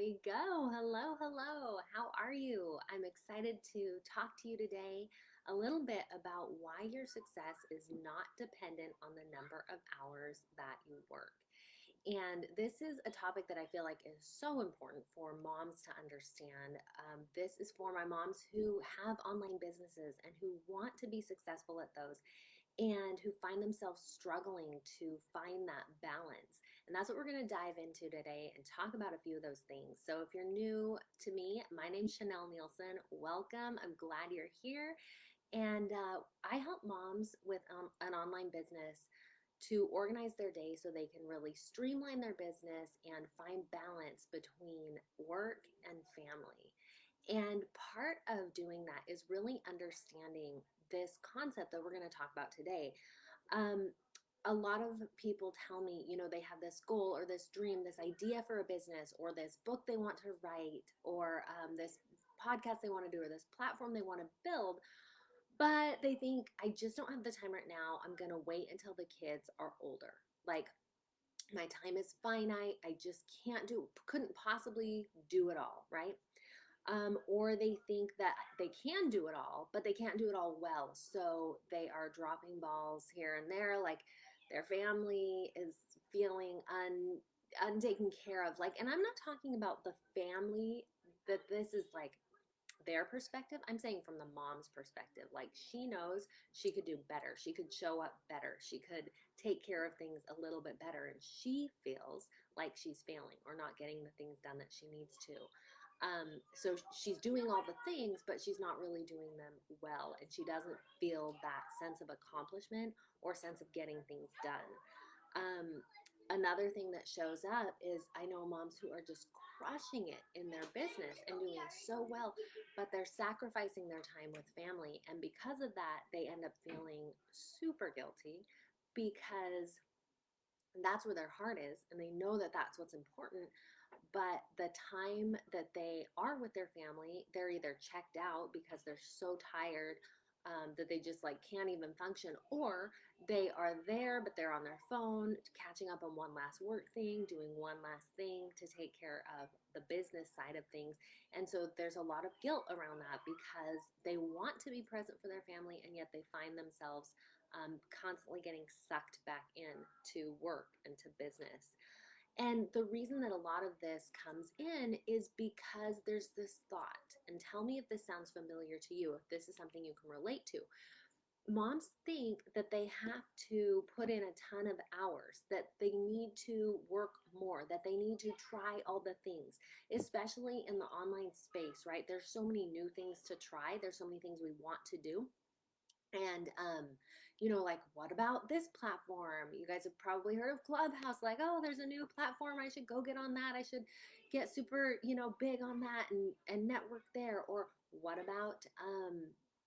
we go. Hello, hello. How are you? I'm excited to talk to you today a little bit about why your success is not dependent on the number of hours that you work. And this is a topic that I feel like is so important for moms to understand. This is for my moms who have online businesses and who want to be successful at those and who find themselves struggling to find that balance. And that's what we're going to dive into today and talk about a few of those things. So, if you're new to me, my name's Chanel Nielsen. Welcome. I'm glad you're here. And I help moms with an online business to organize their day so they can really streamline their business and find balance between work and family. And part of doing that is really understanding this concept that we're going to talk about today. Um, a lot of people tell me, they have this goal or this dream, this idea for a business, or this book they want to write, or this podcast they want to do, or this platform they want to build. But they think, I just don't have the time right now. I'm going to wait until the kids are older. Like, my time is finite. I just couldn't possibly do it all, right? Or they think that they can do it all, but they can't do it all well. So they are dropping balls here and there, like their family is feeling untaken care of. Like, and I'm not talking about the family that this is like their perspective. I'm saying from the mom's perspective. Like, she knows she could do better. She could show up better. She could take care of things a little bit better. And she feels like she's failing or not getting the things done that she needs to. So she's doing all the things, but she's not really doing them well. And she doesn't feel that sense of accomplishment or sense of getting things done. Um, Another thing that shows up is I know moms who are just crushing it in their business and doing so well, but they're sacrificing their time with family. And because of that, they end up feeling super guilty because that's where their heart is. And they know that that's what's important. But the time that they are with their family, they're either checked out because they're so tired that they just like can't even function, or they are there but they're on their phone catching up on one last work thing, doing one last thing to take care of the business side of things. And so there's a lot of guilt around that because they want to be present for their family and yet they find themselves constantly getting sucked back in to work and to business. And the reason that a lot of this comes in is because there's this thought, and tell me if this sounds familiar to you, if this is something you can relate to. Moms think that they have to put in a ton of hours, that they need to work more, that they need to try all the things, especially in the online space, right? There's so many new things to try, there's so many things we want to do. And like, what about this platform? You guys have probably heard of Clubhouse, like, oh, there's a new platform, I should go get on that, I should get super, big on that and network there. Or what about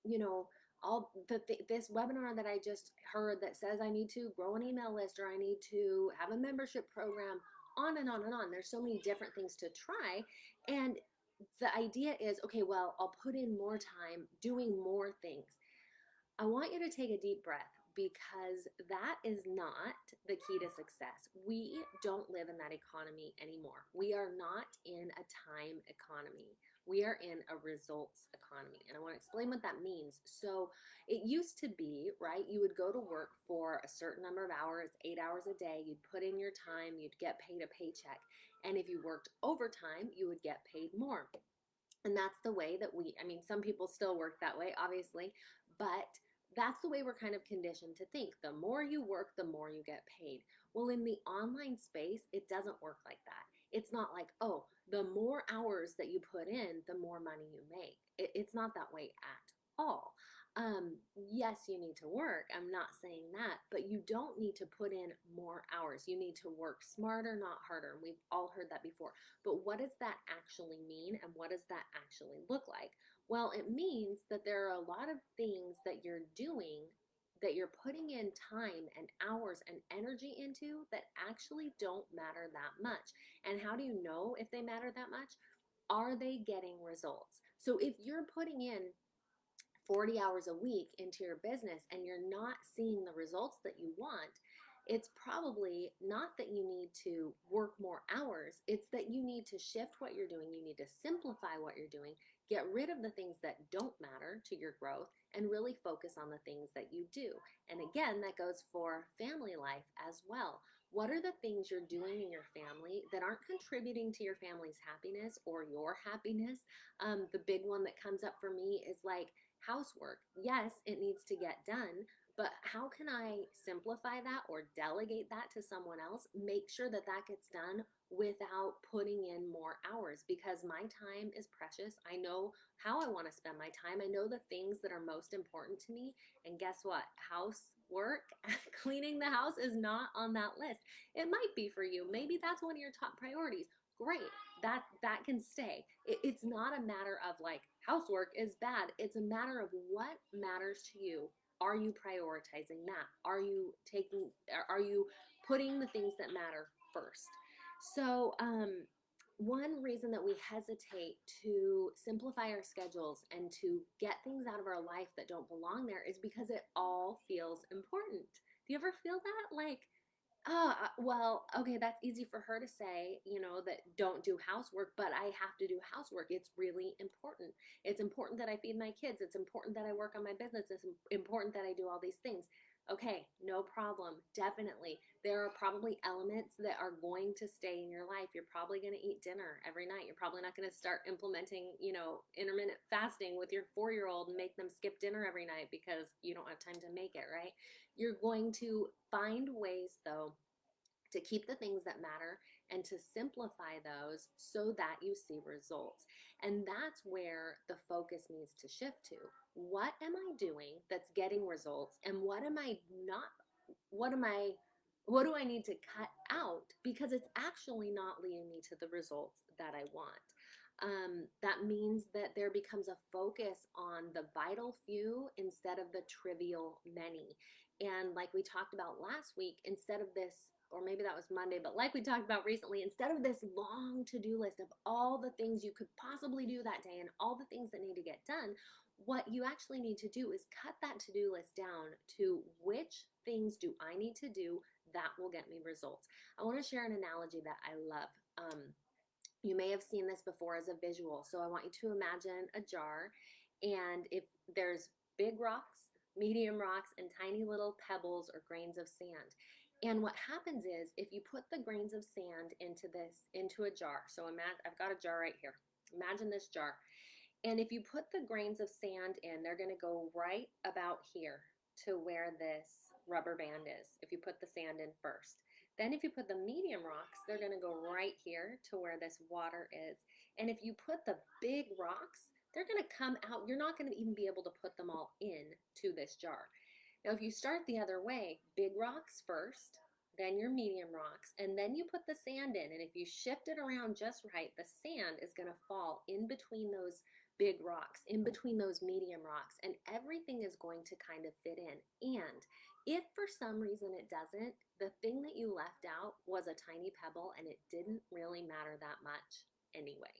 you know all this webinar that I just heard that says I need to grow an email list, or I need to have a membership program, on and on and on. There's so many different things to try. And the idea is, okay, well, I'll put in more time doing more things. I want you to take a deep breath because that is not the key to success. We don't live in that economy anymore. We are not in a time economy. We are in a results economy. And I want to explain what that means. So it used to be, right? You would go to work for a certain number of hours, 8 hours a day. You'd put in your time, you'd get paid a paycheck. And if you worked overtime, you would get paid more. And that's the way that some people still work that way, obviously, but that's the way we're kind of conditioned to think. The more you work, the more you get paid. Well, in the online space, it doesn't work like that. It's not like, oh, the more hours that you put in, the more money you make. It's not that way at all. Yes, you need to work. I'm not saying that, but you don't need to put in more hours. You need to work smarter, not harder. And we've all heard that before. But what does that actually mean, and what does that actually look like? Well, it means that there are a lot of things that you're doing, that you're putting in time and hours and energy into, that actually don't matter that much. And how do you know if they matter that much? Are they getting results? So if you're putting in 40 hours a week into your business and you're not seeing the results that you want, it's probably not that you need to work more hours. It's that you need to shift what you're doing. You need to simplify what you're doing, get rid of the things that don't matter to your growth, and really focus on the things that you do. And again, that goes for family life as well. What are the things you're doing in your family that aren't contributing to your family's happiness or your happiness? The big one that comes up for me is like housework. Yes, it needs to get done, but how can I simplify that or delegate that to someone else? Make sure that that gets done without putting in more hours, because my time is precious. I know how I want to spend my time. I know the things that are most important to me. And guess what? Housework, cleaning the house is not on that list. It might be for you. Maybe that's one of your top priorities. Great. That can stay. It's not a matter of like housework is bad. It's a matter of what matters to you. Are you prioritizing that? Are you putting the things that matter first? So, one reason that we hesitate to simplify our schedules and to get things out of our life that don't belong there is because it all feels important. Do you ever feel that? Like, well, okay, that's easy for her to say, that don't do housework, but I have to do housework. It's really important. It's important that I feed my kids. It's important that I work on my business. It's important that I do all these things. Okay, no problem. Definitely. There are probably elements that are going to stay in your life. You're probably going to eat dinner every night. You're probably not going to start implementing, intermittent fasting with your 4-year-old and make them skip dinner every night because you don't have time to make it, right? You're going to find ways, though, to keep the things that matter and to simplify those so that you see results. And that's where the focus needs to shift to. What am I doing that's getting results? And what am I not? What do I need to cut out because it's actually not leading me to the results that I want? That means that there becomes a focus on the vital few instead of the trivial many. And like we talked about last week, instead of this, or maybe that was Monday, but like we talked about recently, instead of this long to-do list of all the things you could possibly do that day and all the things that need to get done, what you actually need to do is cut that to-do list down to which things do I need to do that will get me results. I want to share an analogy that I love. You may have seen this before as a visual. So I want you to imagine a jar, and if there's big rocks, medium rocks, and tiny little pebbles or grains of sand. And what happens is if you put the grains of sand into a jar. So imagine I've got a jar right here. Imagine this jar. And if you put the grains of sand in, they're going to go right about here to where this rubber band is if you put the sand in first. Then if you put the medium rocks, they're going to go right here to where this water is. And if you put the big rocks, they're going to come out. You're not going to even be able to put them all in to this jar. Now, if you start the other way, big rocks first, then your medium rocks, and then you put the sand in. And if you shift it around just right, the sand is going to fall in between those big rocks, in between those medium rocks, and everything is going to kind of fit in. And if for some reason it doesn't, the thing that you left out was a tiny pebble and it didn't really matter that much anyway.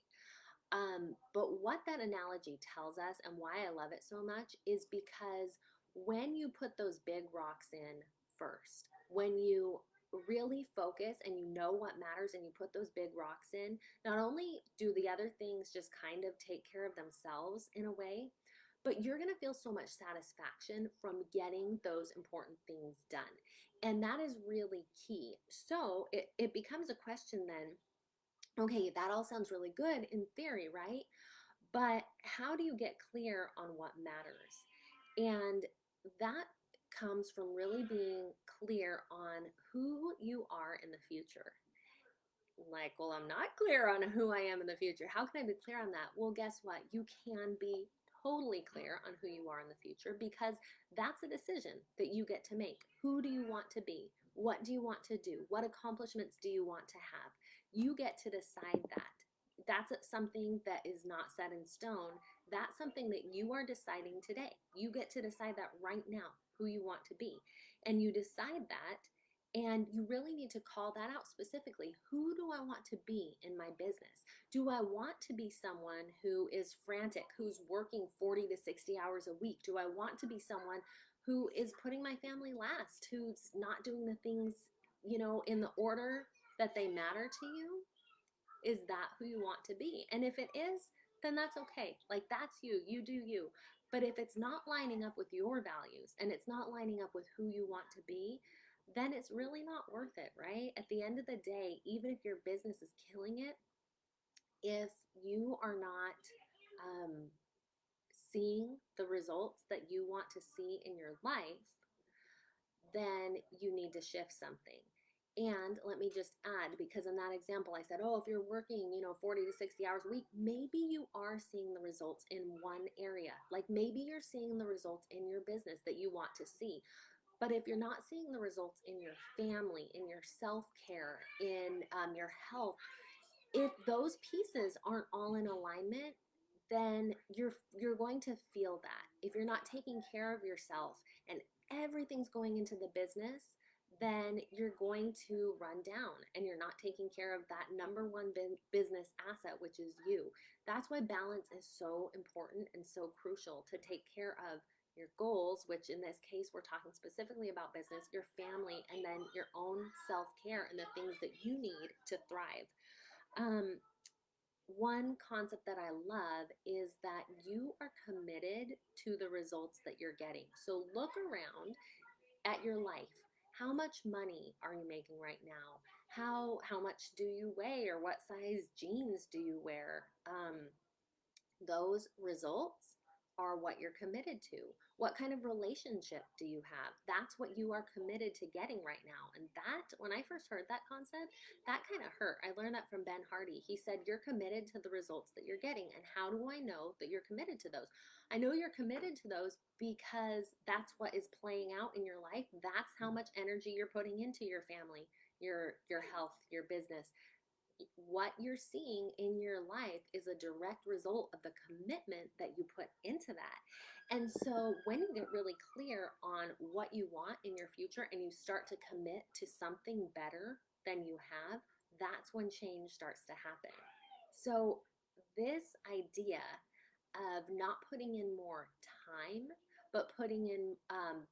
But what that analogy tells us and why I love it so much is because when you put those big rocks in first, when you really focus and you know what matters and you put those big rocks in, not only do the other things just kind of take care of themselves in a way, but you're going to feel so much satisfaction from getting those important things done. And that is really key. So it becomes a question then, okay, that all sounds really good in theory, right? But how do you get clear on what matters? And that comes from really being clear on who you are in the future. Like, well, I'm not clear on who I am in the future. How can I be clear on that? Well, guess what? You can be totally clear on who you are in the future because that's a decision that you get to make. Who do you want to be? What do you want to do? What accomplishments do you want to have? You get to decide that. That's something that is not set in stone. That's something that you are deciding today. You get to decide that right now, who you want to be. And you decide that, and you really need to call that out specifically. Who do I want to be in my business? Do I want to be someone who is frantic, who's working 40 to 60 hours a week? Do I want to be someone who is putting my family last, who's not doing the things, in the order that they matter to you? Is that who you want to be? And if it is, then that's okay. Like, that's you. You do you. But if it's not lining up with your values and it's not lining up with who you want to be, then it's really not worth it, right? At the end of the day, even if your business is killing it, if you are not um, seeing the results that you want to see in your life, then you need to shift something. And let me just add, because in that example, I said, oh, if you're working, 40 to 60 hours a week, maybe you are seeing the results in one area. Like, maybe you're seeing the results in your business that you want to see. But if you're not seeing the results in your family, in your self-care, in your health, if those pieces aren't all in alignment, then you're going to feel that. If you're not taking care of yourself and everything's going into the business, then you're going to run down and you're not taking care of that number one business asset, which is you. That's why balance is so important and so crucial, to take care of your goals, which in this case, we're talking specifically about business, your family, and then your own self-care and the things that you need to thrive. Um, One concept that I love is that you are committed to the results that you're getting. So look around at your life. How much money are you making right now? How much do you weigh, or what size jeans do you wear? Those results are what you're committed to. What kind of relationship do you have? That's what you are committed to getting right now. And that, when I first heard that concept, that kind of hurt. I learned that from Ben Hardy. He said, you're committed to the results that you're getting. And how do I know that you're committed to those? I know you're committed to those because that's what is playing out in your life. That's how much energy you're putting into your family, your health, your business. What you're seeing in your life is a direct result of the commitment that you put into that. And so when you get really clear on what you want in your future and you start to commit to something better than you have, that's when change starts to happen. So this idea of not putting in more time, but putting in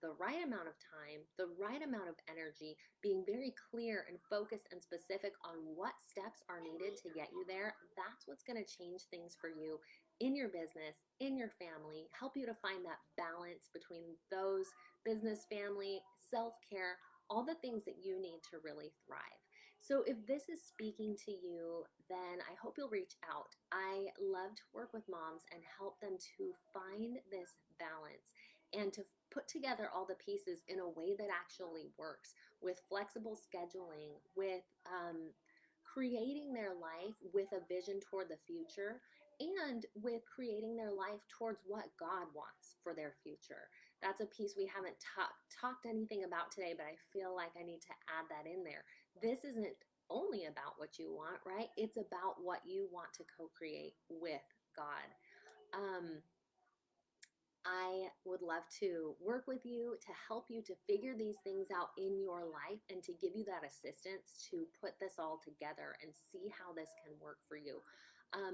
the right amount of time, the right amount of energy, being very clear and focused and specific on what steps are needed to get you there, that's what's going to change things for you in your business, in your family, help you to find that balance between those business, family, self-care, all the things that you need to really thrive. So if this is speaking to you, then I hope you'll reach out. I love to work with moms and help them to find this balance and to put together all the pieces in a way that actually works, with flexible scheduling, with creating their life with a vision toward the future, and with creating their life towards what God wants for their future. That's a piece we haven't talked anything about today, but I feel like I need to add that in there. This isn't only about what you want, right? It's about what you want to co-create with God. Um, I would love to work with you to help you to figure these things out in your life and to give you that assistance to put this all together and see how this can work for you.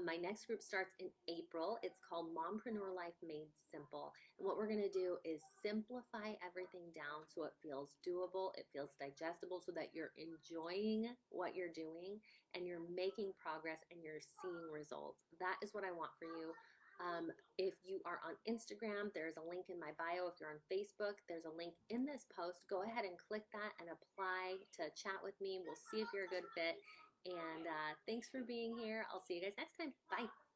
My next group starts in April. It's called Mompreneur Life Made Simple. And what we're going to do is simplify everything down so it feels doable, it feels digestible, so that you're enjoying what you're doing and you're making progress and you're seeing results. That is what I want for you. If you are on Instagram, there's a link in my bio. If you're on Facebook, there's a link in this post. Go ahead and click that and apply to chat with me. We'll see if you're a good fit. And thanks for being here. I'll see you guys next time. Bye.